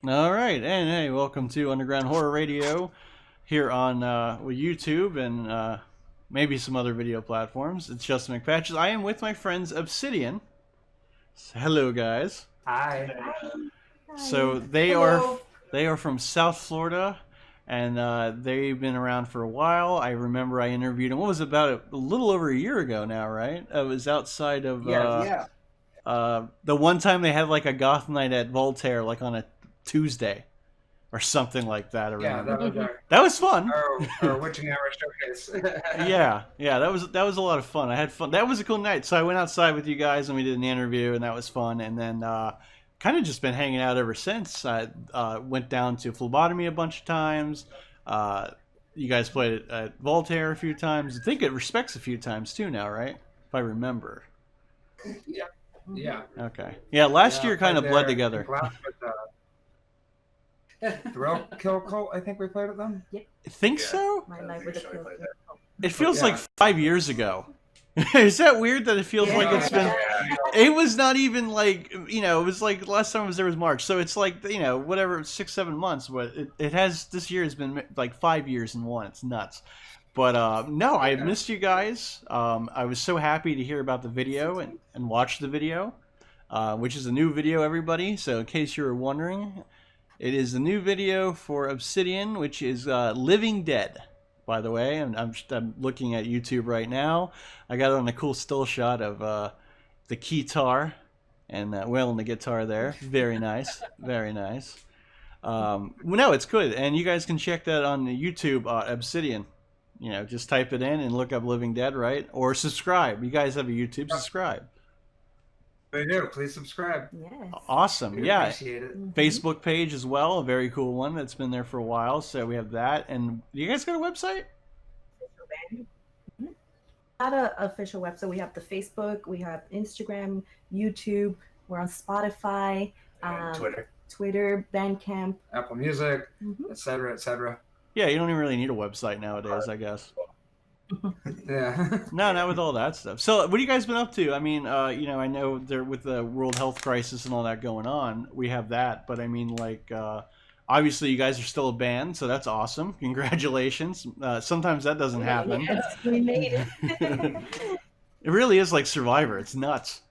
All right, and hey, welcome to Underground Horror Radio here on YouTube and maybe some other video platforms. It's Justin McPatches. I am with my friends Obsidian. Hello, guys. Hi. So they are from South Florida, and they've been around for a while. I remember I interviewed them. What was it, about a little over a year ago now, right? It was outside of Yeah. the one time they had like a goth night at Voltaire, like on a Tuesday or something like that. I Yeah, remember. that was That was fun. our witching hour showcase. Yeah, that was a lot of fun. I had fun. That was a cool night. So I went outside with you guys and we did an interview, and that was fun. And then kind of just been hanging out ever since. I went down to Phlebotomy a bunch of times. You guys played at Voltaire a few times. I think it Respects a few times too now, right? If I remember. Yeah. Okay. Yeah, last year kind of played bled there. together. Thrill Kill Cult, I think we played with them. I think so? My life with a pill. It feels Yeah. like 5 years ago. Is that weird that it feels like it's been... It was not even like, it was like last time there was March. So it's like, whatever, 6-7 months. But it has, this year has been like 5 years in one. It's nuts. But no, I missed you guys. I was so happy to hear about the video and watch the video, which is a new video, everybody. So in case you were wondering, it is the new video for Obsidian, which is Living Dead, by the way. And I'm looking at YouTube right now. I got it on a cool still shot of the guitar and Will on the guitar there. Very nice. Very nice. No, it's good. And you guys can check that on the YouTube, Obsidian. Just type it in and look up Living Dead, right? Or subscribe. You guys have a YouTube, subscribe. They do. Please subscribe. Yes. Awesome. We Yeah. appreciate it. Facebook page as well, a very cool one that's been there for a while. So we have that. And you guys got a website? Not an official website. We have the Facebook, we have Instagram, YouTube. We're on Spotify, Twitter, Bandcamp. Apple Music, Mhm. etc., etc. Yeah, you don't even really need a website nowadays, I guess. Yeah. No, not with all that stuff. So, what have you guys been up to? I mean, I know there with the world health crisis and all that going on, we have that. But I mean, like, obviously, you guys are still a band, so that's awesome. Congratulations. Sometimes that doesn't happen. Yes, we made it. It really is like Survivor. It's nuts.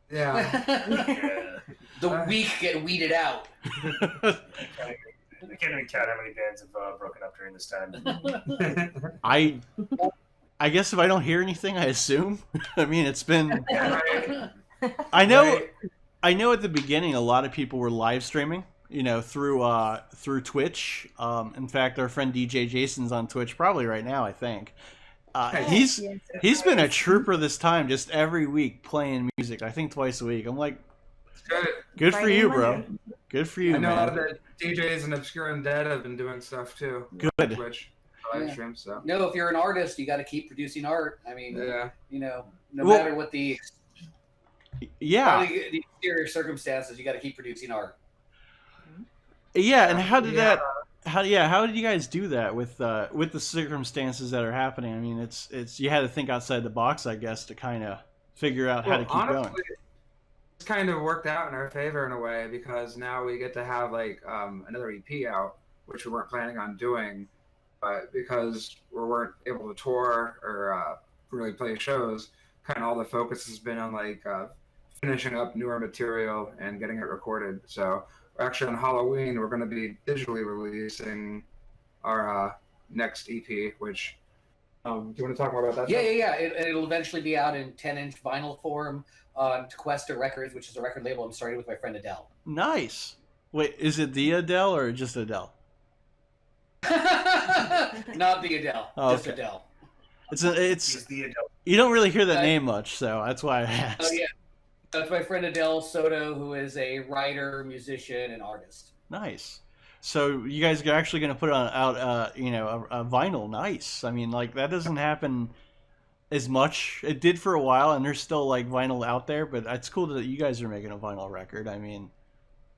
Yeah. The weak get weeded out. I can't even count how many bands have broken up during this time. I guess if I don't hear anything, I assume. I mean, it's been. Right. I know. Right. I know. At the beginning, a lot of people were live streaming. Through Twitch. In fact, our friend DJ Jason's on Twitch probably right now. I think. He's been a trooper this time. Just every week playing music. I think twice a week. I'm like, good for you, bro. Good for you, I know man. a lot of the DJs and Obscure Undead have been doing stuff too. Good. On Twitch, live Yeah. streams. So. No, if you're an artist, you got to keep producing art. I mean, Yeah. no Well- matter what the Yeah, exterior circumstances, you got to keep producing art. yeah. And how did Yeah. that? How did you guys do that with the circumstances that are happening? I mean, it's you had to think outside the box, I guess, to kind of figure out how to keep honestly, going. it's kind of worked out in our favor in a way because now we get to have like another EP out, which we weren't planning on doing, but because we weren't able to tour or really play shows, kind of all the focus has been on like finishing up newer material and getting it recorded. So actually on Halloween, we're going to be digitally releasing our next EP, which do you want to talk more about that? Yeah. It'll eventually be out in 10-inch vinyl form on Tequesta Records, which is a record label I'm starting with my friend Adele. Nice. Wait, is it the Adele or just Adele? Not the Adele, Oh, just okay. Adele. It's He's the adult. you don't really hear that I- name much, so that's why I asked. Oh yeah, that's my friend Adele Soto, who is a writer, musician, and artist. Nice. So you guys are actually going to put out a vinyl. Nice. I mean, like that doesn't happen as much. It did for a while, and there's still like vinyl out there. But it's cool that you guys are making a vinyl record. I mean,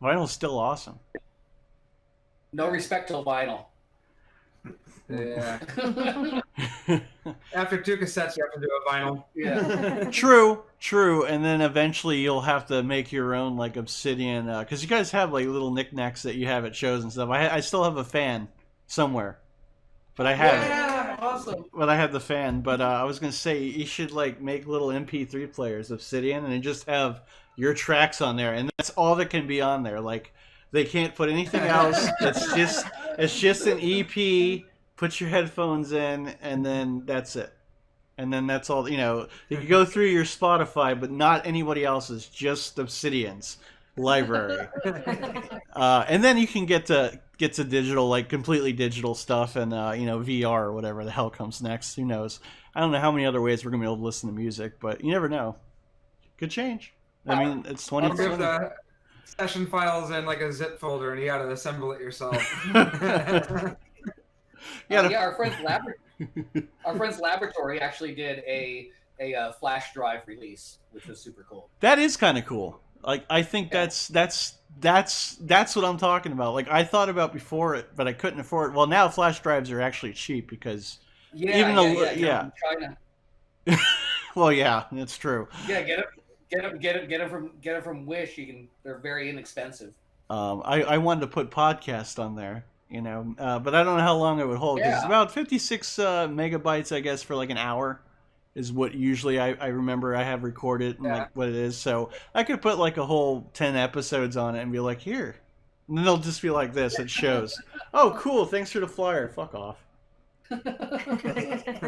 vinyl's still awesome. No respect to vinyl. Yeah. After 2 cassettes, you have to do a vinyl. Yeah. True. And then eventually you'll have to make your own like Obsidian, because you guys have like little knickknacks that you have at shows and stuff. I still have a fan somewhere, but I have it. Yeah, awesome. But I have the fan. But I was gonna say you should like make little MP3 players, Obsidian, and then just have your tracks on there, and that's all that can be on there. Like they can't put anything else. It's just an EP. Put your headphones in, and then that's it. And then that's all. You know, you can go through your Spotify, but not anybody else's. Just Obsidian's library. And then you can get to digital, like completely digital stuff, and VR or whatever the hell comes next. Who knows? I don't know how many other ways we're gonna be able to listen to music, but you never know. Could change. I mean, it's 2020. I'll give the session files in like a zip folder, and you gotta assemble it yourself. Our friend's laboratory actually did a flash drive release, which was super cool. That is kind of cool. Like I think that's what I'm talking about. Like I thought about before it, but I couldn't afford it. Well, now flash drives are actually cheap because China. Well, yeah, that's true. Yeah, get them from Wish. They're very inexpensive. I wanted to put podcast on there. But I don't know how long it would hold. Because it's about 56 megabytes, I guess, for like an hour is what usually I remember I have recorded and like what it is. So I could put like a whole 10 episodes on it and be like, here. And then they'll just be like this. It shows. Oh, cool. Thanks for the flyer. Fuck off.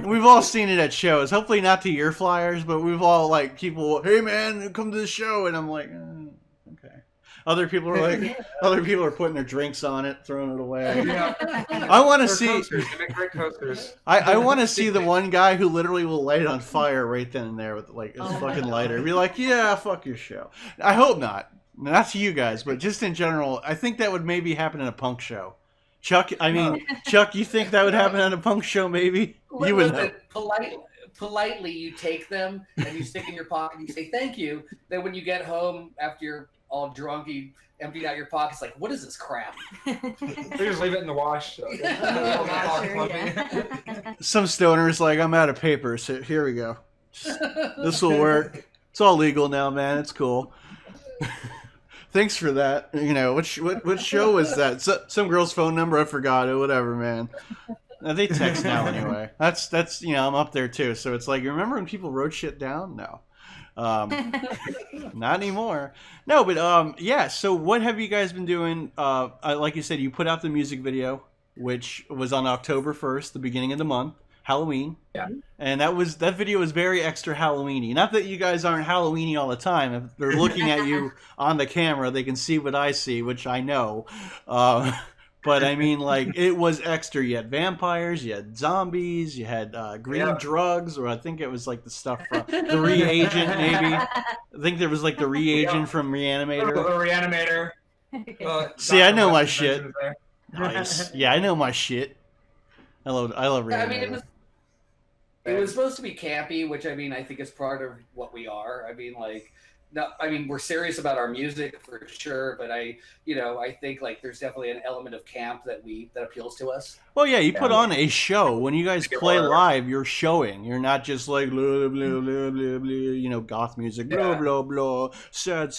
We've all seen it at shows. Hopefully not to your flyers, but we've all like people, hey man, come to the show. And I'm like, okay. Other people are putting their drinks on it, throwing it away. Yeah. I want to see. Coasters. They make great coasters. I want to see the one guy who literally will light it on fire right then and there with like his fucking lighter. Be like, yeah, fuck your show. I hope not. Not to you guys, but just in general, I think that would maybe happen in a punk show. Chuck, you think that would happen on a punk show? Maybe you would know. Politely, you take them and you stick in your pocket. And you say thank you. Then when you get home after you're all drunk, you empty out your pockets. Like, what is this crap? They just leave it in the wash. So. Some stoner's like, I'm out of paper, so here we go. This will work. It's all legal now, man. It's cool. Thanks for that. What show was that? Some girl's phone number, I forgot it. Whatever, man. They text now anyway. That's I'm up there too. So it's like, you remember when people wrote shit down? No. Not anymore. No, but yeah. So what have you guys been doing? Like you said, you put out the music video, which was on October 1st, the beginning of the month, Halloween. Yeah. And that video was very extra Halloweeny. Not that you guys aren't Halloweeny all the time. If they're looking at you on the camera, they can see what I see, which I know. But I mean, like, it was extra. You had vampires, you had zombies, you had green drugs, or I think it was like the stuff from the reagent, maybe. I think there was like the reagent from Reanimator. The Reanimator. See, I know my shit. Nice. Yeah, I know my shit. I love Reanimator. I mean, it was supposed to be campy, which I mean, I think is part of what we are. I mean, like. No, I mean, we're serious about our music for sure, but I think like there's definitely an element of camp that appeals to us. Well, yeah, you put on a show. When you guys play live, you're showing. You're not just like blah blah blah blah blah, goth music, blah blah blah, sad,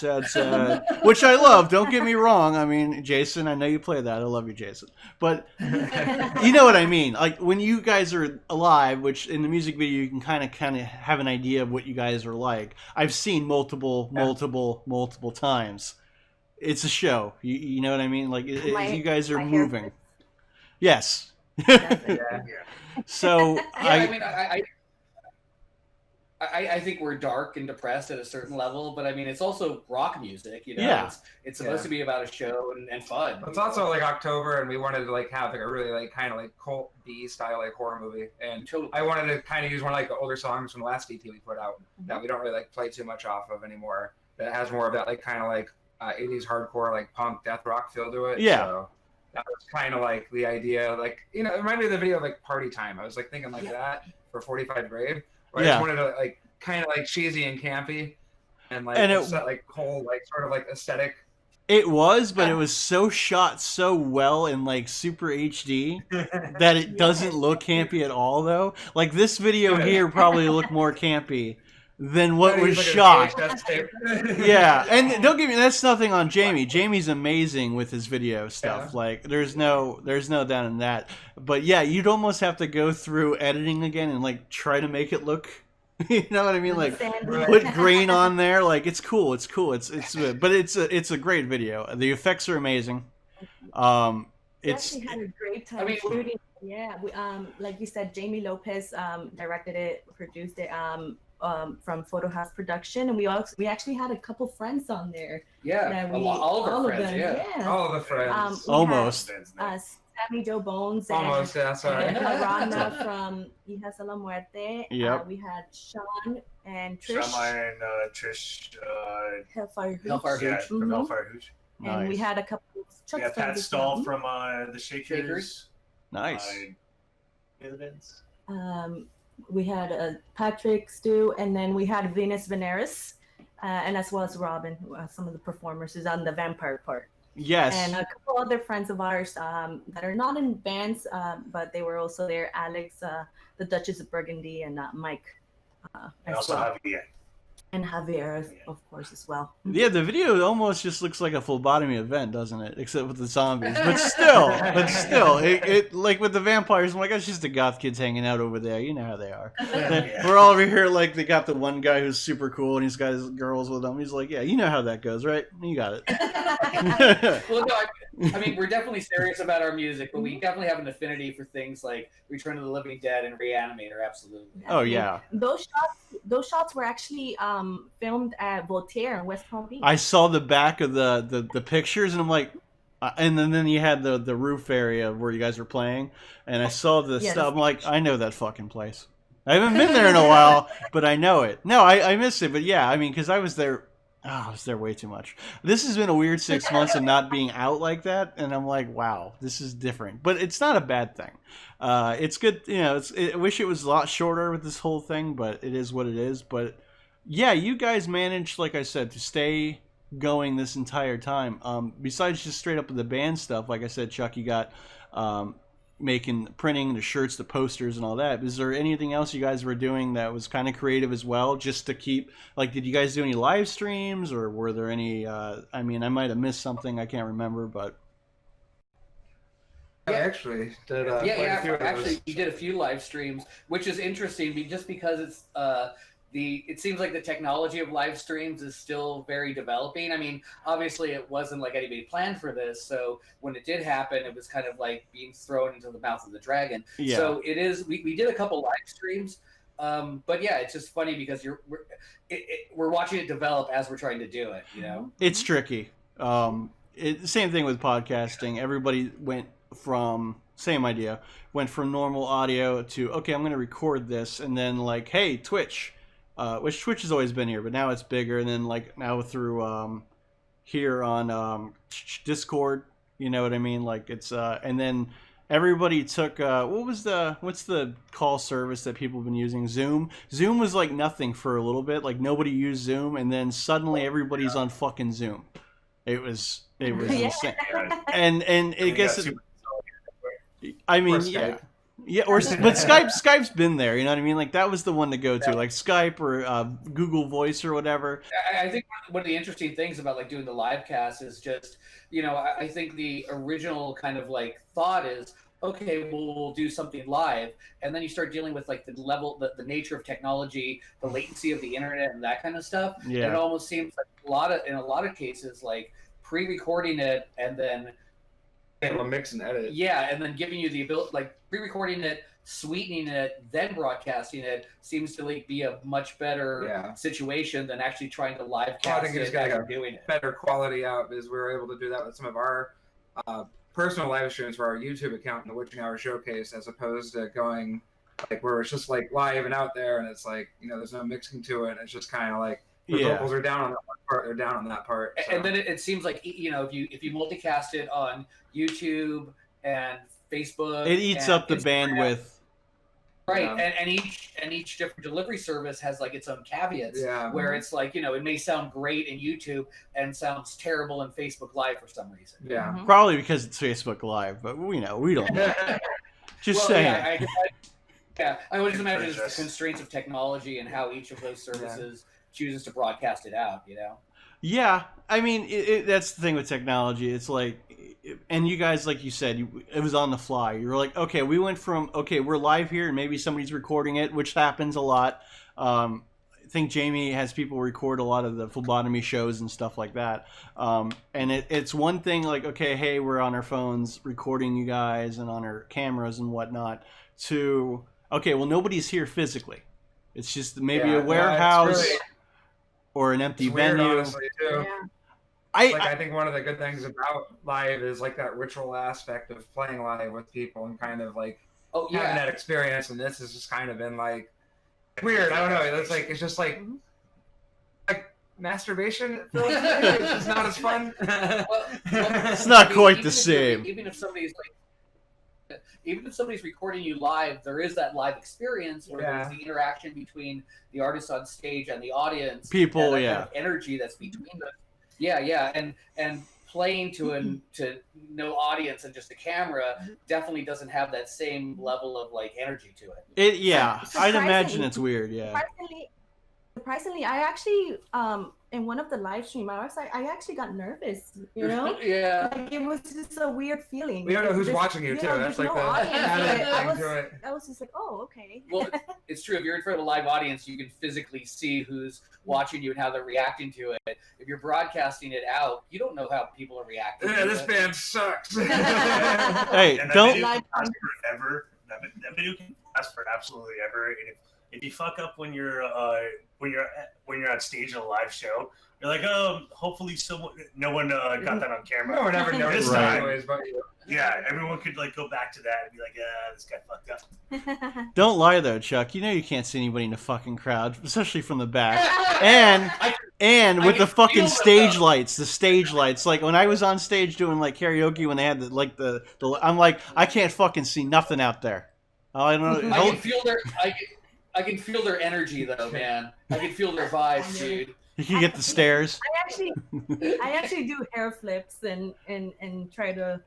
which I love. Don't get me wrong. I mean, Jason, I know you play that. I love you, Jason. But you know what I mean. Like when you guys are alive, which in the music video you can kind of have an idea of what you guys are like. I've seen multiple times. It's a show. You know what I mean? Like you guys are moving. Yes. So I think we're dark and depressed at a certain level, but I mean it's also rock music. It's supposed to be about a show and fun. It's also like October, and we wanted to like have like a really like kind of like cult B style like horror movie, and I wanted to kind of use one of like the older songs from the last EP we put out that we don't really like play too much off of anymore. That has more of that like kind of like 80s hardcore like punk death rock feel to it. Yeah. So that was kind of like the idea, like it reminded me of the video of like Party Time. I was like thinking like that for 45 Grave. I just wanted to like kind of like cheesy and campy, and like like whole like sort of like aesthetic. It was, but it was so shot so well in like super HD that it doesn't look campy at all. Though, like this video here probably looked more campy than what was shot. Yeah, and don't get me, that's nothing on Jamie. Jamie's amazing with his video stuff. Yeah. Like there's no doubt in that. But yeah, you'd almost have to go through editing again and like try to make it look. You know what I mean? Like put grain on there. Like it's cool. It's but it's a great video. The effects are amazing. We actually had a great time shooting. Yeah, we, like you said, Jamie Lopez directed it, produced it. From Photo House Production, and we actually had a couple friends on there. Yeah, all of our friends. Them, yeah, all of the friends. Almost. Sammy Joe Bones Almost, and yeah, sorry. Rana from Hijas a la Muerte. Yep. We had Sean and Trish. Sean and Trish. Hellfire Hooch. Yeah, from Hellfire Hooch. And we had a couple of We had Pat Stahl from the Shakers. Nice. We had Patrick, Stu, and then we had Venus Veneris, and as well as Robin, some of the performers who's on the vampire part. Yes. And a couple other friends of ours that are not in bands, but they were also there. Alex, the Duchess of Burgundy, and Mike. And also Javier. And Javier, of course, as well. Yeah, the video almost just looks like a phlebotomy event, doesn't it? Except with the zombies. But still, it like with the vampires, I'm like, it's just the goth kids hanging out over there. You know how they are. We're all over here like they got the one guy who's super cool and he's got his girls with him. He's like, yeah, you know how that goes, right? You got it. Well, no, I mean, we're definitely serious about our music, but we definitely have an affinity for things like Return of the Living Dead and Reanimator, absolutely. Oh, yeah. Those shots were actually filmed at Voltaire in West Palm Beach. I saw the back of the pictures, and I'm like, and then you had the roof area where you guys were playing, and I saw the stuff. I'm like, I know that fucking place. I haven't been there in a while, but I know it. No, I missed it, but yeah, I mean, because I was there. Oh, I was there way too much. This has been a weird 6 months of not being out like that, and I'm like, wow, this is different. But it's not a bad thing. It's good, you know. I wish it was a lot shorter with this whole thing, but it is what it is. But yeah, you guys managed, like I said, to stay going this entire time. Besides just straight up with the band stuff, like I said, Chuck, you got printing the shirts, the posters, and all that. Is there anything else you guys were doing that was kind of creative as well, just to keep, like, did you guys do any live streams, or were there any, I mean, I might have missed something, I can't remember, but. I actually did actually we did a few live streams, which is interesting just because it's it seems like the technology of live streams is still very developing. I mean, obviously it wasn't like anybody planned for this, so when it did happen, it was kind of like being thrown into the mouth of the dragon. Yeah. So it is. We did a couple live streams, but yeah, it's just funny because we're watching it develop as we're trying to do it. You know, it's tricky. Same thing with podcasting. Everybody went from normal audio to, okay, I'm going to record this, and then like, hey, Twitch. Which Twitch has always been here, but now it's bigger. And then like now through here on Discord, you know what I mean? Like it's and then everybody took what's the call service that people have been using? Zoom. Zoom was like nothing for a little bit. Like nobody used Zoom, and then suddenly everybody's on fucking Zoom. It was insane. And I guess I mean, yeah. Yeah, but Skype's been there, you know what I mean? Like that was the one to go to, like Skype or Google Voice or whatever. I think one of the interesting things about like doing the live cast is just, you know, I think the original kind of like thought is, okay, we'll do something live, and then you start dealing with like the nature of technology, the latency of the internet, and that kind of stuff. Yeah. And it almost seems like in a lot of cases, like pre-recording it and then able to mix and edit. Yeah, and then giving you the ability, like pre-recording it, sweetening it, then broadcasting it seems to like be a much better situation than actually trying to live cast I think it and doing it. Better quality out because we were able to do that with some of our personal live streams for our YouTube account in the Witching Hour Showcase, as opposed to going like where it's just like live and out there, and it's like, you know, there's no mixing to it. It's just kind of like the vocals are down on that part, they're down on that part. So. And then it seems like, you know, if you multicast it on YouTube and Facebook, it eats up the bandwidth. Right, and each different delivery service has like its own caveats. Where it's like, it may sound great in YouTube and sounds terrible in Facebook Live for some reason. Probably because it's Facebook Live, but we don't know. Just saying. I would just imagine it's the constraints of technology and how each of those services chooses to broadcast it out. Yeah, I mean, that's the thing with technology. It's like, and you guys, like you said, it was on the fly. You were like, okay, we went from, okay, we're live here, and maybe somebody's recording it, which happens a lot. I think Jamie has people record a lot of the phlebotomy shows and stuff like that. And it's one thing like, okay, hey, we're on our phones recording you guys and on our cameras and whatnot, to, okay, well, nobody's here physically. It's just maybe a warehouse or an empty venue. Honestly, too. I think one of the good things about live is like that ritual aspect of playing live with people and kind of like having that experience. And this has just kind of been like weird. I don't know. It's just like masturbation. It's just not as fun. It's not quite the same. Even if somebody's recording you live, there is that live experience where there's the interaction between the artist on stage and the audience. People, kind of energy that's between them. And playing to no audience and just a camera definitely doesn't have that same level of like energy to it. I'd imagine it's weird. Surprisingly, I actually in one of the live stream, I actually got nervous. Like it was just a weird feeling. We don't know who's watching you too. That's like the added thing to it. I was just like, oh, okay. Well, it's true. If you're in front of a live audience, you can physically see who's watching you and how they're reacting to it. If you're broadcasting it out, you don't know how people are reacting. Yeah, this band sucks. Hey, don't. That video can last for absolutely ever. And if you fuck up when you're on stage in a live show, you're like, oh, hopefully no one got that on camera. No one ever noticed that anyways, but yeah, everyone could like go back to that and be like, this guy fucked up. Don't lie though, Chuck. You know you can't see anybody in the fucking crowd, especially from the back. And with the fucking stage lights, like when I was on stage doing like karaoke when they had the I'm like, I can't fucking see nothing out there. I don't know. I can feel their energy though, man. I can feel their vibes, dude. You can get the stares. I actually do hair flips and try to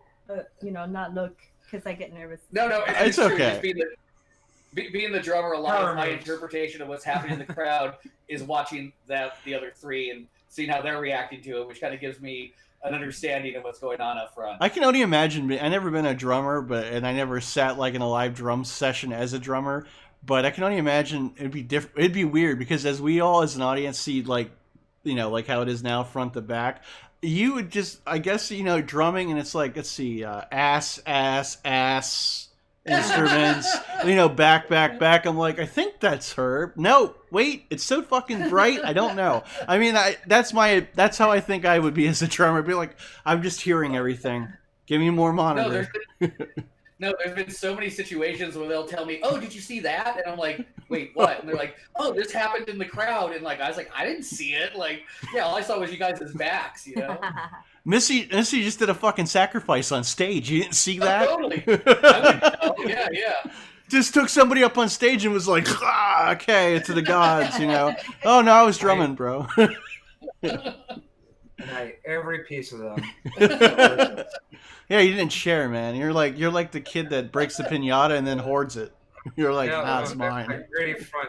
not look because I get nervous. No, it's okay. Being the drummer, a lot of my interpretation of what's happening in the crowd is watching the other three and seeing how they're reacting to it, which kind of gives me an understanding of what's going on up front. I can only imagine. I never been a drummer, and I never sat like in a live drum session as a drummer. But I can only imagine it'd be different. It'd be weird because as we all as an audience see like how it is now, front to back, you would just, I guess, drumming, and it's like, let's see, ass instruments, back. I'm like, I think that's her. No, wait, it's so fucking bright. I don't know. I mean, that's how I think I would be as a drummer. I'd be like, I'm just hearing everything. Give me more monitor. No, there's been so many situations where they'll tell me, "Oh, did you see that?" And I'm like, "Wait, what?" And they're like, "Oh, this happened in the crowd." And like, I was like, "I didn't see it." Like, yeah, all I saw was you guys' backs, Missy just did a fucking sacrifice on stage. You didn't see that? Oh, totally. I would, yeah. Just took somebody up on stage and was like, okay, to the gods, Oh no, I was drumming, bro. Every piece of them. Yeah, you didn't share, man. You're like the kid that breaks the piñata and then hoards it. You're like, it's mine. Really fun.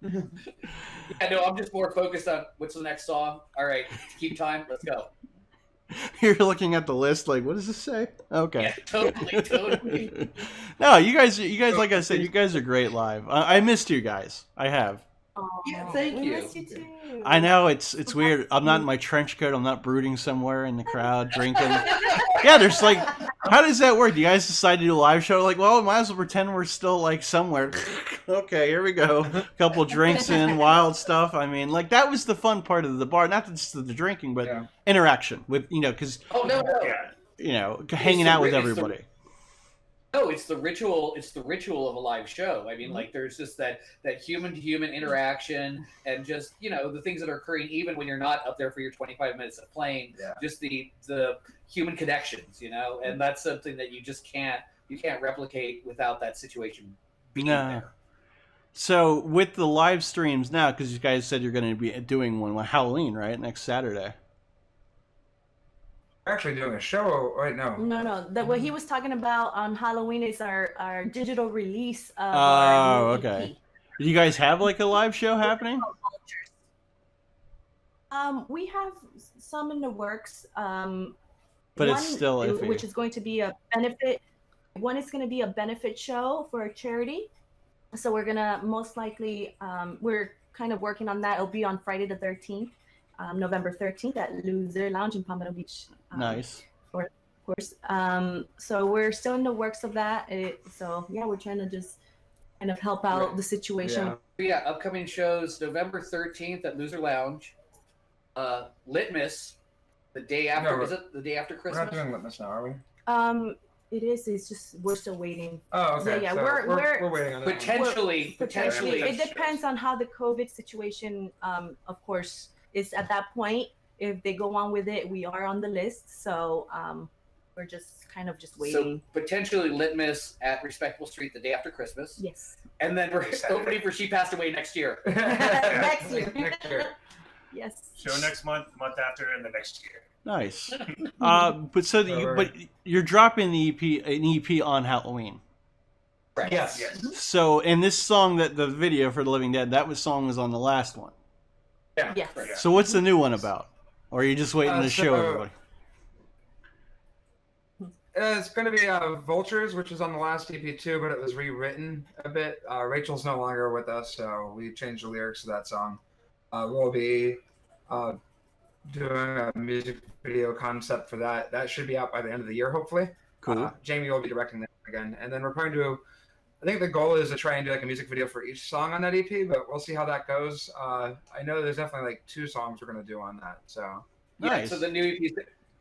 Yeah, no, I'm just more focused on what's the next song. All right, keep time. Let's go. You're looking at the list like, what does this say? Okay. Yeah, totally. No, you guys, like I said, you guys are great live. I missed you guys. I have. Yeah, thank you. Missed you too. I know it's weird. I'm not in my trench coat. I'm not brooding somewhere in the crowd drinking. Yeah, there's like, how does that work? You guys decide to do a live show? Like, well, might as well pretend we're still like somewhere. Okay, here we go. A couple drinks in, wild stuff. I mean, like that was the fun part of the bar. Not just the drinking, but interaction with because hanging out with everybody. No, it's the ritual. It's the ritual of a live show. I mean, like there's just that human to human interaction, and just the things that are occurring even when you're not up there for your 25 minutes of playing. Yeah. Just the human connections, and that's something that you just can't replicate without that situation being there. So with the live streams now, because you guys said you're going to be doing one on Halloween, right? Next Saturday. We're actually doing a show. Wait, no. No. What he was talking about on Halloween is our digital release of Oh, our new okay. EP. Do you guys have like a live show happening? We have some in the works. But it's still iffy. Which is going to be a benefit. One is going to be a benefit show for a charity. So we're gonna most likely we're kind of working on that. It'll be on Friday the 13th, November 13th at Loser Lounge in Palmetto Beach. Nice. Of course. So we're still in the works of that. So yeah, we're trying to just kind of help out the situation. Yeah, upcoming shows November 13th at Loser Lounge. Litmus, the day after. Is it the day after Christmas? We're not doing Litmus now, are we? It is. It's just we're still waiting. Oh, okay. Yeah. So we're waiting on that. Potentially. It depends on how the COVID situation, of course, is at that point. If they go on with it, we are on the list. So we're just kind of just waiting. So potentially Litmus at Respectable Street the day after Christmas. Yes. And then we're opening for She Passed Away next year. Next year. Next year. Yes. Show next month, month after, and the next year. Nice. But you're dropping the an EP on Halloween. Right. Yes. So, and this song that the video for The Living Dead, song was on the last one. Yeah. Yes. Right. So what's the new one about? Or are you just waiting to show everybody? It's going to be Vultures, which is on the last EP too, but it was rewritten a bit. Rachel's no longer with us, so we changed the lyrics to that song. We'll be doing a music video concept for that. That should be out by the end of the year, hopefully. Cool. Jamie will be directing that again. And then we're planning to, I think the goal is to try and do like a music video for each song on that EP, but we'll see how that goes. I know there's definitely like 2 songs we're going to do on that. So Nice. So the new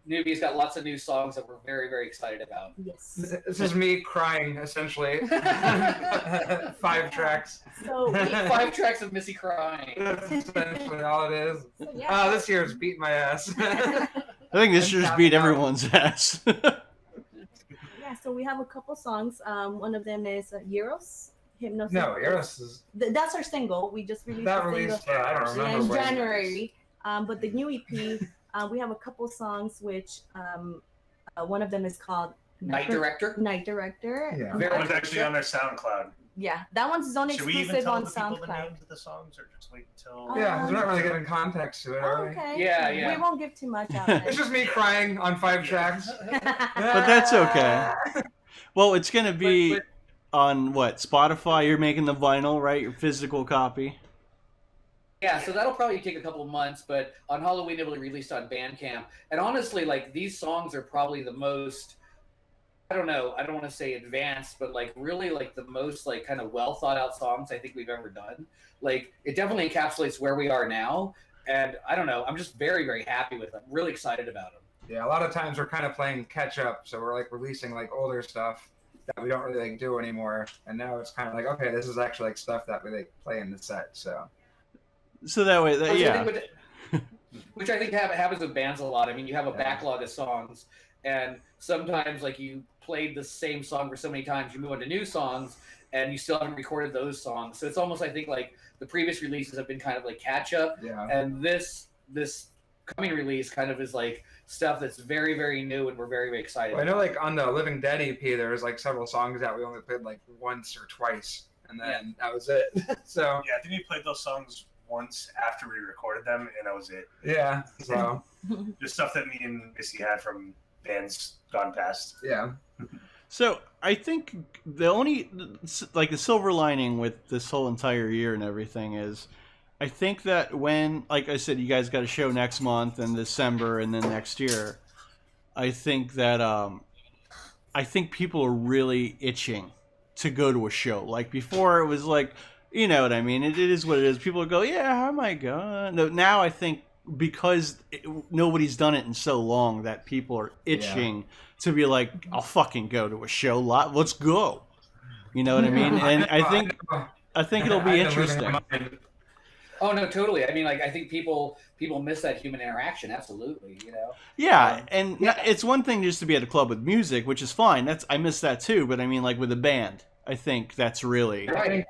EP's got lots of new songs that we're very, very excited about. Yes. this is me crying, essentially. 5 tracks. So 5 tracks of Missy crying. That's essentially all it is. So, yeah. This year's beat my ass. I think this year's beat everyone's ass. Yeah, so we have a couple songs. One of them is Euros. Hypnosis. No, Eros is That's our single. We just released that the released. single I don't remember in when. January. But the new EP, we have a couple songs which one of them is called Night Director. Night Director. Yeah. That one's actually on their SoundCloud. Yeah, that one's only Should we even exclusive tell on the people the SoundCloud. names of the songs, or just wait until? Yeah, 'cause we're not really giving context to it, Oh, are we? okay. Yeah. We won't give too much out there. It's just me crying on 5 tracks. But that's okay. Well, it's going to be on what? Spotify? You're making the vinyl, right? Your physical copy? Yeah, so that'll probably take a couple of months, but on Halloween it'll be released on Bandcamp. And honestly, like, these songs are probably the most, I don't want to say advanced, but like really like the most like kind of well thought out songs I think we've ever done. Like, it definitely encapsulates where we are now, and I don't know, I'm just very, very happy with them. Really excited about them. Yeah, a lot of times we're kind of playing catch up, so we're like releasing like older stuff that we don't really like do anymore, and now it's kind of like, okay, this is actually like stuff that we like play in the set. So that way, Which I think happens with bands a lot. I mean, you have a backlog of songs, and sometimes like you played the same song for so many times, you move on to new songs, and you still haven't recorded those songs. So it's almost, I think, like the previous releases have been kind of like catch up, and this coming release kind of is like stuff that's very, very new, and we're very, very excited. Well, I know, like on the Living Dead EP, there was like several songs that we only played like once or twice, and then that was it. So yeah, I think we played those songs once after we recorded them, and that was it. Yeah. So just stuff that me and Missy had from bands gone past. Yeah. So I think the only like the silver lining with this whole entire year and everything is, I think that when, like I said, you guys got a show next month and December and then next year, I think that I think people are really itching to go to a show. Like before, it was like, you know what I mean? It is what it is. People go, yeah, how am I going? No, now I think because nobody's done it in so long that people are itching to be like, I'll fucking go to a show. Let's go. You know what I mean? And I think it'll be interesting. Oh no, totally. I mean, like, I think people miss that human interaction. Absolutely, you know. Yeah, and it's one thing just to be at a club with music, which is fine. I miss that too. But I mean, like with a band, I think that's really right.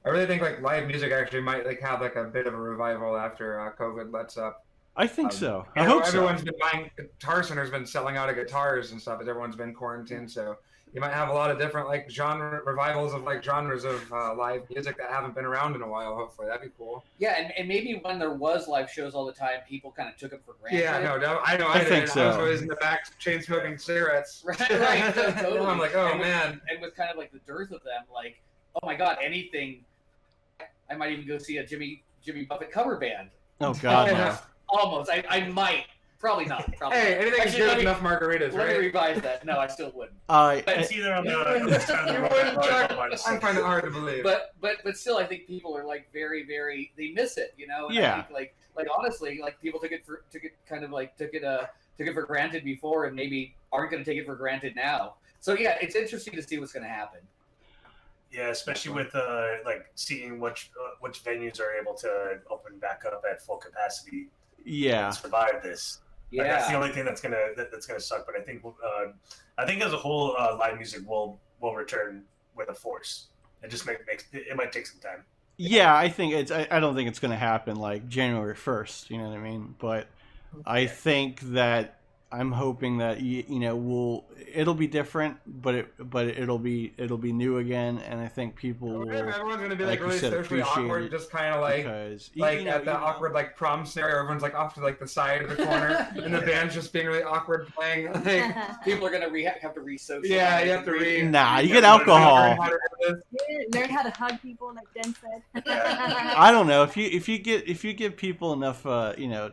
I really think like live music actually might like have like a bit of a revival after COVID lets up. I think so. I hope everyone's so. been buying Guitar Center's been selling out of guitars and stuff, as everyone's been quarantined. So you might have a lot of different like genre revivals of like genres of live music that haven't been around in a while. Hopefully, that'd be cool. Yeah, and maybe when there was live shows all the time, people kind of took them for granted. Yeah, no, I know. I think so. I was always in the back chain smoking cigarettes. Right. No, totally. I'm like, oh man. And with kind of like the dearth of them, like, oh my God, anything. I might even go see a Jimmy Buffett cover band. Oh God, no. Almost. I might. Probably not. Probably Hey, not. anything's Actually, good enough margaritas, Let me right? revise that. No, I still wouldn't. It's either on the I find it hard to believe. But still, I think people are like very, very. They miss it, you know. And Yeah. I think like honestly, like people took it for granted before, and maybe aren't going to take it for granted now. So yeah, it's interesting to see what's going to happen. Yeah, especially with like seeing which venues are able to open back up at full capacity. Yeah. And survive this. Yeah, Like, that's the only thing that's gonna suck. But I think as a whole, live music will return with a force. It just it might take some time. Yeah, I think I don't think it's going to happen like January 1st. You know what I mean? But I think that I'm hoping that it'll be different, but it'll be new again, and I think people will. Everyone's gonna be like you really said, socially appreciate awkward, it just kind of like at the awkward like prom scenario. Everyone's like off to like the side of the corner, and the band's just being really awkward playing. Like people are gonna have to re-socialize. Yeah, you have to Nah, you get alcohol. Learn how to hug people, like Den said. I don't know if you give people enough,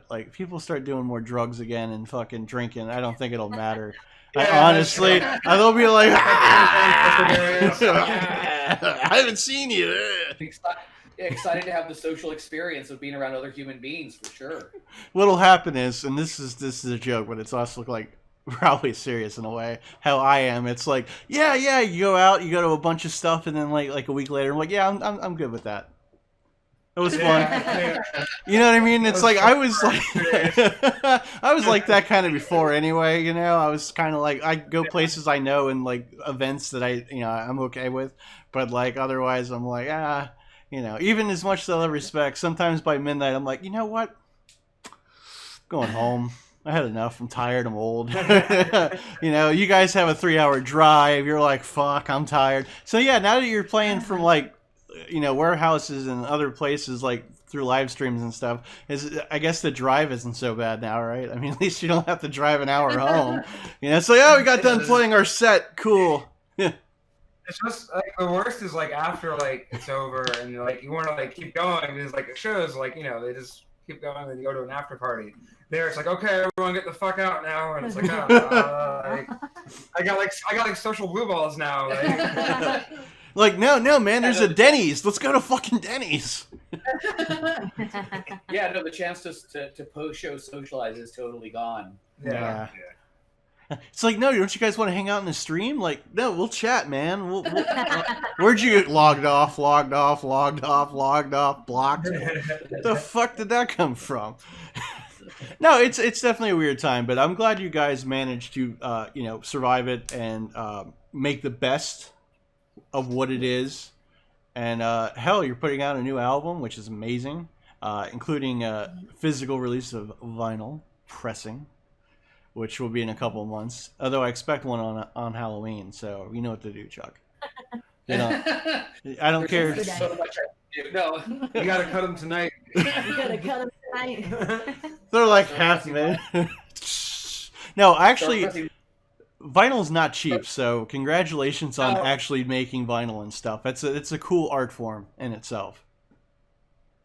like people start doing more drugs again and fucking drinking. I don't think it'll matter. Honestly, they'll be like, I haven't seen you. Excited to have the social experience of being around other human beings for sure. What'll happen is, and this is a joke, but it's also like probably serious in a way. How I am, it's like, yeah, you go out, you go to a bunch of stuff, and then like a week later, I'm like, yeah, I'm good with that. It was fun. You know what I mean? It's like I was like that kind of before anyway, you know. I was kind of like I go places I know and like events that I'm okay with, but like otherwise I'm like even as much as I love respect, sometimes by midnight I'm like, you know what? Going home. I had enough. I'm tired. I'm old. You guys have a 3-hour drive. You're like, fuck, I'm tired. So yeah, now that you're playing from like warehouses and other places like through live streams and stuff, I guess the drive isn't so bad now, right? I mean, at least you don't have to drive an hour home. It's like, we got done playing our set. Cool. It's just like the worst is like after like it's over and like you want to like keep going. It's like it shows like they just keep going and you go to an after party. There it's like, okay, everyone get the fuck out now, and it's like, I got like social blue balls now. Like, no, man, there's a Denny's. Let's go to fucking Denny's. Yeah, no, the chance to post-show socialize is totally gone. Yeah. It's like, no, don't you guys want to hang out in the stream? Like, no, we'll chat, man. Where'd you get logged off, blocked? The fuck did that come from? No, it's definitely a weird time, but I'm glad you guys managed to, survive it and make the best of what it is. And hell, you're putting out a new album, which is amazing, including a physical release of vinyl pressing, which will be in a couple of months. Although I expect one on Halloween, so you know what to do, Chuck. I don't care. So much I do. No, you gotta cut them tonight. They're like half minute. No, actually, vinyl's not cheap, so congratulations on actually making vinyl and stuff. It's a cool art form in itself.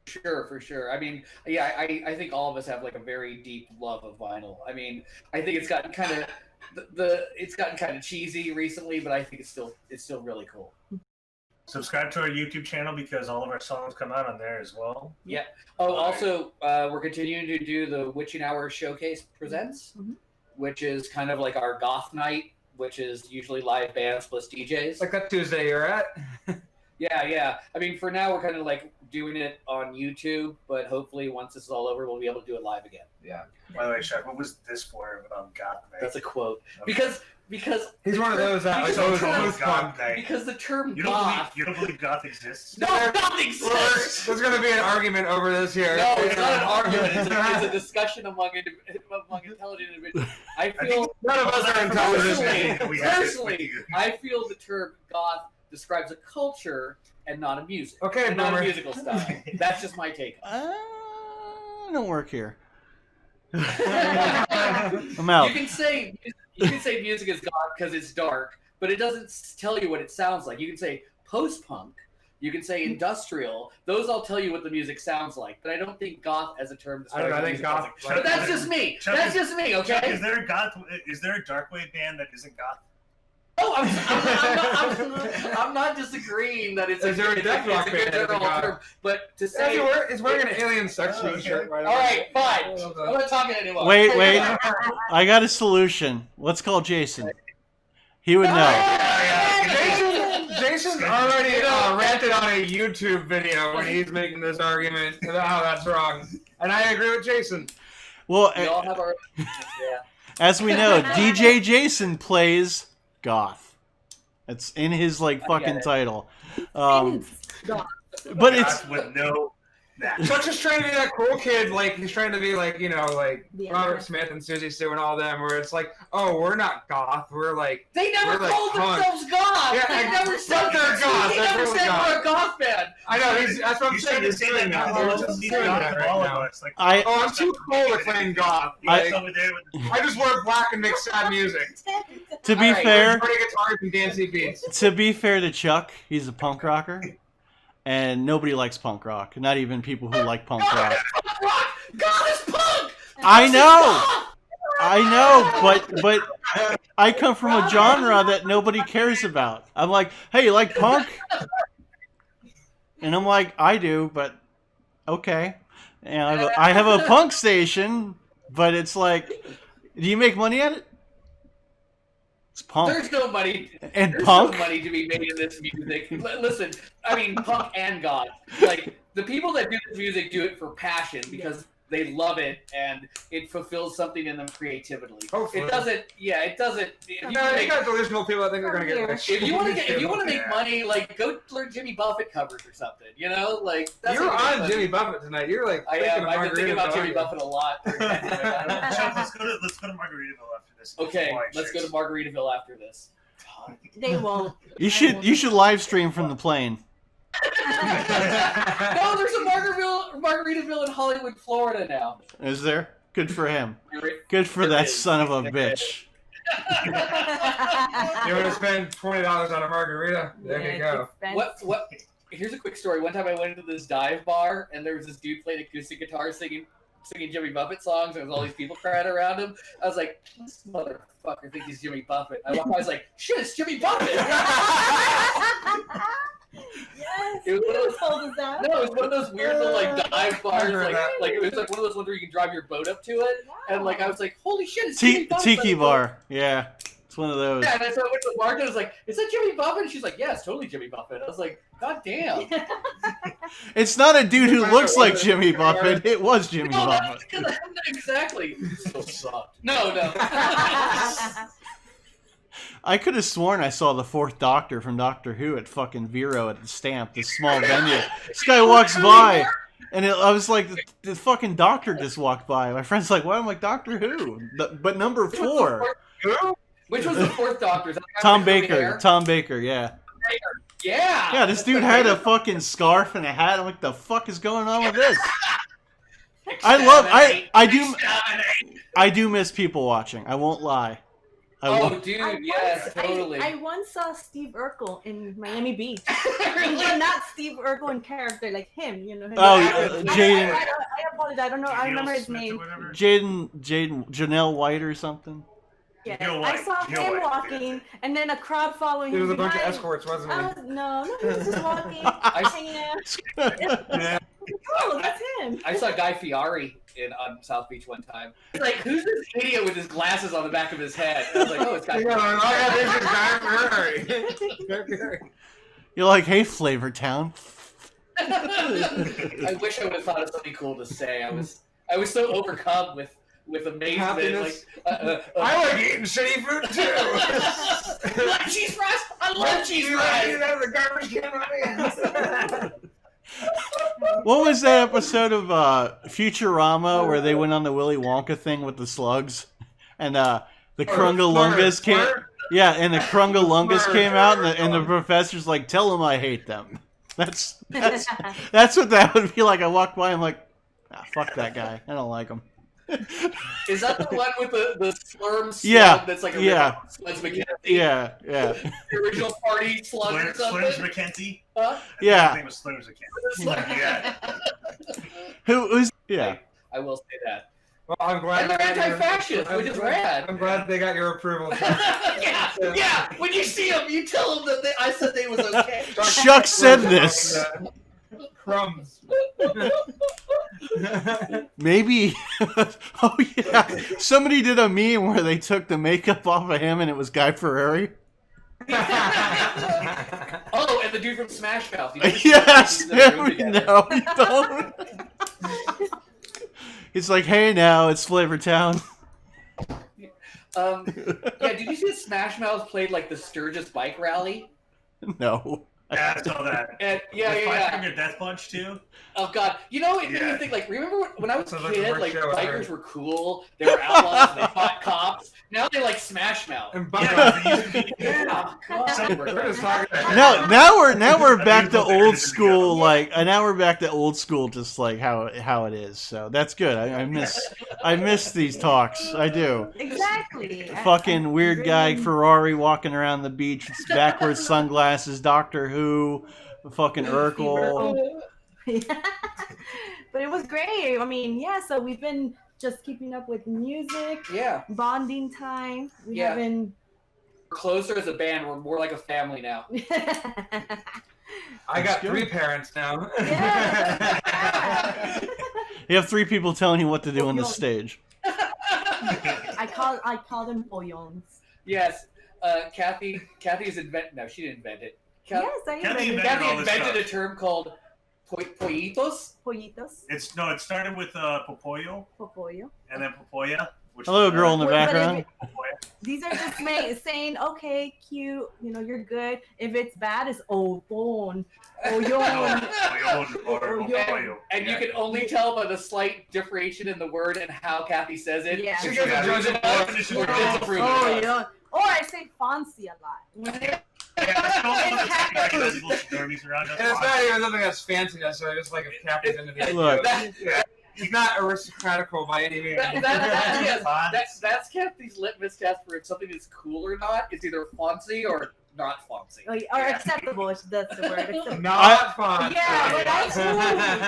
Sure, for sure. I mean, yeah, I think all of us have like a very deep love of vinyl. I mean, I think it's gotten kind of cheesy recently, but I think it's still really cool. Subscribe to our YouTube channel because all of our songs come out on there as well. Yeah. Oh, also, we're continuing to do the Witching Hour Showcase Presents, which is kind of like our goth night, which is usually live bands plus DJs. Like that Tuesday you're at? Yeah. I mean, for now, we're kind of like doing it on YouTube, but hopefully once this is all over, we'll be able to do it live again. Yeah. By the way, Chuck, what was this for? Goth night? That's a quote. Okay. because he's one of those that like Because always goth guy. because the term You goth. don't believe goth exists? No, goth exists. There's going to be an argument over this here. No, it's not an argument. It's a discussion among intelligent individuals. I feel none of us are intelligent. personally, I feel the term goth describes a culture and not a music. Okay, and not a boomer. musical style. That's just my take. I don't work here. I'm out. You can say music is goth because it's dark, but it doesn't tell you what it sounds like. You can say post-punk. You can say industrial. Those all tell you what the music sounds like. But I don't think goth as a term describes I think music goth. sounds like. But that's just me. That's just me. Okay. Chuck, is there a dark wave band that isn't goth? Oh, I'm not disagreeing that it's a good general term, but to say He's wearing an alien sex shirt right now. all right, fine. I'm not talking anymore. Wait. I got a solution. Let's call Jason. He would know. Jason's already ranted on a YouTube video when he's making this argument about how that's wrong. And I agree with Jason. Well, We all have our as we know, DJ Jason plays goth. It's in his fucking title. But it's with no that. Chuck's just trying to be that cool kid, he's trying to be Yeah. Robert Smith and Susie Sue and all them, where it's oh, we're not goth, we're They never we're called punk. themselves goth. Yeah, They never said they're goth. They They're never totally said goth. we're a goth band. I know, that's what I'm You saying. should He's say doing that. that. We're He's just doing goth that of right all of now. us. I'm too cool to claim goth. He's over there with I just wear black and make sad music. to be All right, fair. Play guitars and dancey beats. To be fair to Chuck, he's a punk rocker, and nobody likes punk rock. Not even people who like punk rock. God is punk. I know, but I come from a genre that nobody cares about. I'm like, hey, you like punk? And I'm like, I do, but okay. And I have a punk station, but it's do you make money at it? It's punk. There's no money. And There's punk? no money to be made in this music. Listen, I mean, punk and goth. The people that do this music do it for passion because they love it and it fulfills something in them creatively. Hopefully. It doesn't. Yeah, it doesn't. You got delusional people that think they're gonna get rich. If you want to make money, go learn Jimmy Buffett covers or something. That's You're how you make on Jimmy money. Buffett tonight. You're I am. I've been thinking about Jimmy Buffett a lot. Chuck, let's go to Margaritaville after this. Okay, White let's go shirts. to Margaritaville after this. They won't. You should live stream from the plane. No, there's a Margaritaville in Hollywood, Florida now. Is there? Good for him. There Good for that is. son of a bitch. You want to spend $20 on a margarita? There you go. What? Here's a quick story. One time I went into this dive bar and there was this dude playing acoustic guitar singing Jimmy Buffett songs. And there was all these people crying around him. I was like, this motherfucker thinks he's Jimmy Buffett. I was like, shit, it's Jimmy Buffett. Yes, It was one of those- told us that. No, it was one of those weird little dive bars. It was one of those ones where you can drive your boat up to it. And I was like, holy shit, it's Jimmy Buffett. Tiki bar. Yeah. It's one of those. Yeah, and so I went to the market and I was like, is that Jimmy Buffett? And she's like, yeah, it's totally Jimmy Buffett. I was like, god damn. It's not a dude who looks like Jimmy Buffett. It was Jimmy No, Buffett. exactly. Still sucked. No. I could have sworn I saw the Fourth Doctor from Doctor Who at fucking Vero at the Stamp, this small venue. This guy walks by, and I was like, the fucking doctor just walked by. My friend's like, what? I'm like, Doctor Who? But number 4. Which was the Fourth Doctor? Is that the guy Tom with the curly Baker. hair? Tom Baker, yeah. Yeah. Yeah, this dude had a fucking scarf and a hat. I'm like, the fuck is going on with this? I do miss people watching. I won't lie. Yes, totally. I once saw Steve Urkel in Miami Beach. Really? But not Steve Urkel in character, like him, Jaden. I apologize. I don't know. I remember his name. Jaden Janelle White or something. Yeah, Joe I White, saw Joe him White, walking, and then a crowd following him. There was a bunch of behind. escorts, wasn't he? No, he was just walking, hanging out. Yeah. Oh, that's him. I saw Guy Fieri on South Beach one time. It's like, who's this idiot with his glasses on the back of his head? And I was like, oh, it's Guy There's Guy Fieri. You're like, hey, Flavor Town. I wish I would have thought of something cool to say. I was so overcome with with amazement. Happiness. I like eating shitty food too. You like cheese fries? I love cheese fries. You have the garbage can on me. What was that episode of Futurama where they went on the Willy Wonka thing with the slugs, and the Krungalungas came? Yeah, and the Krungalungas came out, and the professor's like, "Tell them I hate them." That's what that would be like. I walk by, I'm like, fuck that guy. I don't like him. Is that the one with the slurm slug? Yeah, That's like a Sludge McKenzie? Yeah. The original party slug or something? Slurms McKenzie? Huh? Yeah. His name was Slurms McKenzie. Yeah. Who's? Yeah. I will say that. Well, I'm glad. And they're anti-fascist, which is rad. I'm glad they got your approval. yeah. When you see them, you tell them that I said they was okay. Chuck said this. Crumbs. Maybe. Oh yeah. Somebody did a meme where they took the makeup off of him and it was Guy Fieri. Oh, and the dude from Smash Mouth. Yes. No, you don't. It's like, hey, now it's Flavor Town. Yeah, did you see that Smash Mouth played like the Sturgis bike rally? No. Yeah, I saw that. And Five Finger Death Punch too. Oh god, it made me think. Like, remember when I was a kid? Like, bikers were cool. They were outlaws. They fought cops. Now they like Smash Mouth. And Now we're back to old school. Now we're back to old school, just like how it is. So that's good. I miss these talks. I do. Exactly. Fucking weird guy Ferrari walking around the beach with backwards sunglasses. Doctor Who. Fucking Urkel. But it was great. I mean, so we've been just keeping up with music. Yeah. Bonding time. We Yeah. haven't. We're closer as a band. We're more like a family now. I got 3 parents now. Yeah. You have 3 people telling you what to do on the stage. I call them pollons. Yes. Kathy's invented. No, she didn't invent it. Yes, I Kathy invented invented all this invented stuff. a term called pollitos. pollitos. It started with Popoyo Popollo. and then Popoya. Which Hello, is, girl in the But background. These are just saying, okay, cute, you're good. If it's bad, it's bon. Pollon. And you can only tell by the slight differentiation in the word and how Kathy says it. Yeah. She doesn't judge it or disapprove it. Or I say fancy a lot. And it's not even something that's fancy necessarily, just like if Kathy's into the Look. He's not aristocratical by any means. That's Kathy's litmus test for if something is cool or not. It's either fancy or not fancy. Or acceptable, that's the word. Acceptable. Not fun. Yeah, but that's cool.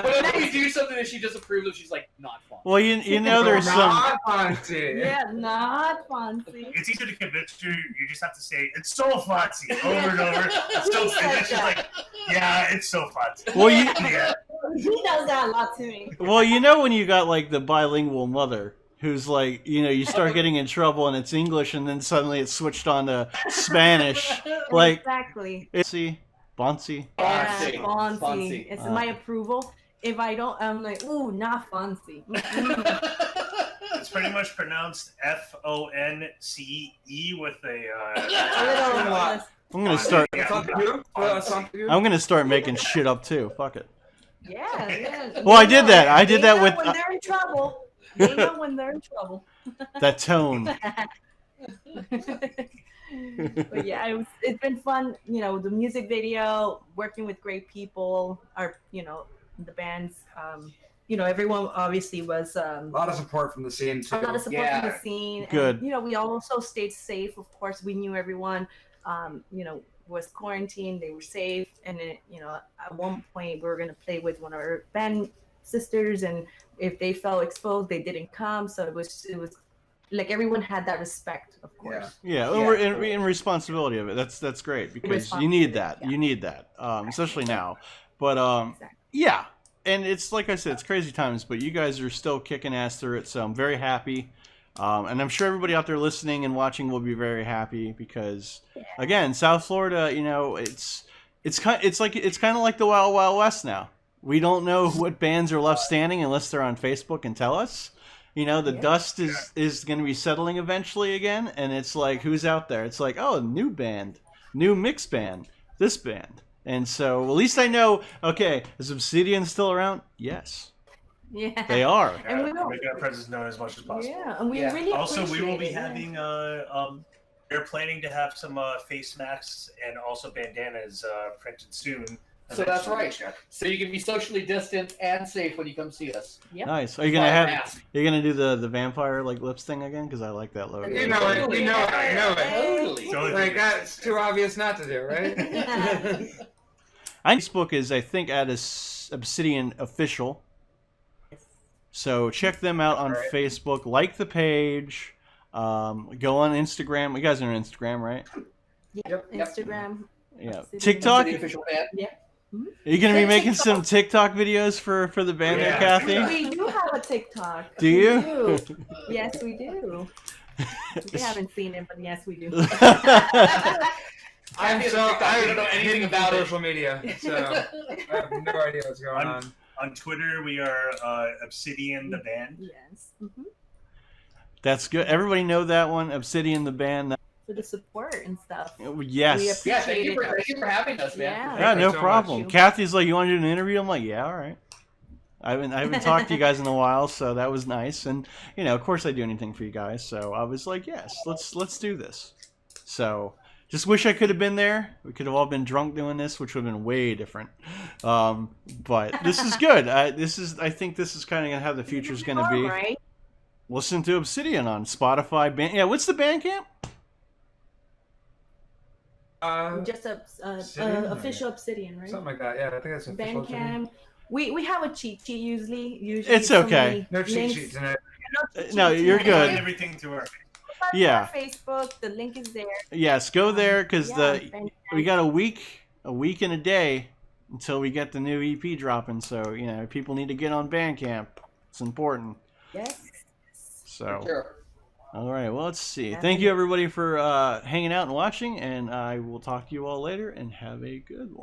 But if we do something that she disapproves of, she's like, not fancy. Well, you know there's some. Not fancy. Yeah, not fancy. It's easier to convince you. You just have to say it's so fancy over and over. It's so fancy. She's like, yeah, it's so fancy. Well, He does that a lot to me. Well, when you got like the bilingual mother who's like, you start getting in trouble and it's English and then suddenly it's switched on to Spanish. Like, Exactly. Boncy. Yeah, Fancy. fancy. It's my approval. If I don't, I'm like, ooh, not fancy. It's pretty much pronounced Fonce with a. I'm gonna start. I'm gonna start making shit up too. Fuck it. Yeah. Well, I did that. I did that with when they're in trouble. They know when they're in trouble. that tone. But yeah, it's been fun. The music video, working with great people, the bands. Everyone obviously was a lot of support from the scene too. a lot of support from the scene. Good. And, we also stayed safe. Of course, we knew everyone. Was quarantined. They were safe, and at one point we were gonna play with one of our band sisters, and if they felt exposed, they didn't come. So it was like everyone had that respect, of course. Yeah. We're in responsibility of it. That's great because you need that. Yeah. You need that, especially now. But Exactly. yeah, and it's like I said, it's crazy times, but you guys are still kicking ass through it. So I'm very happy. And I'm sure everybody out there listening and watching will be very happy because, again, South Florida, it's kind of like the Wild Wild West now. We don't know what bands are left standing unless they're on Facebook and tell us. You know, the dust is going to be settling eventually again, and it's like, who's out there? It's like, oh, new band, new mix band, this band. And so at least I know, okay, is Obsidian still around? Yes. Yeah. They are. And we will make our presence known as much as possible. Yeah, and we really also we will be appreciate it, having we're planning to have some face masks and also bandanas printed soon. So that's right. So you can be socially distant and safe when you come see us. Yep. Nice. Are you gonna have? You're gonna do the vampire like lips thing again? Because I like that logo. You know it. You know it. I know it. Totally. Like that's too obvious not to do, right? Facebook is, I think, at Obsidian Official. So check them out on Facebook. Like the page. Go on Instagram. You guys are on Instagram, right? Yep. Instagram. Yeah. Obsidian. TikTok. Official band. Yeah. Are you gonna be making some TikTok videos for the band there, Kathy? We do have a TikTok. Do you? We do. Yes, we do. We haven't seen it, but yes, we do. I don't know anything about social media, so I have no idea what's going on. On Twitter, we are Obsidian the Band. Yes. That's good. Everybody know that one, Obsidian the Band. For the support and stuff. Yes. Yeah, thank you for having us, man. Yeah, no so problem. much. Kathy's like, you want to do an interview? I'm like, yeah, all right. I haven't talked to you guys in a while, so that was nice. And you know, of course, I do anything for you guys. So I was like, yes, let's do this. So just wish I could have been there. We could have all been drunk doing this, which would have been way different. But this is good. I think this is kind of how the future is going to be. Right? Listen to Obsidian on Spotify. Yeah, what's the Bandcamp? Just official Obsidian, right? Something like that. Yeah, I think that's official. Bandcamp. We have a cheat sheet usually. It's okay. No cheat sheets in it. No, you're good. Everything to our Yeah. Facebook. The link is there. Yes, go there because Bandcamp. we got a week and a day until we get the new EP dropping. So you know, people need to get on Bandcamp. It's important. Yes. So. Sure. All right. Well, let's see. Thank you everybody for hanging out and watching, and I will talk to you all later. And have a good one.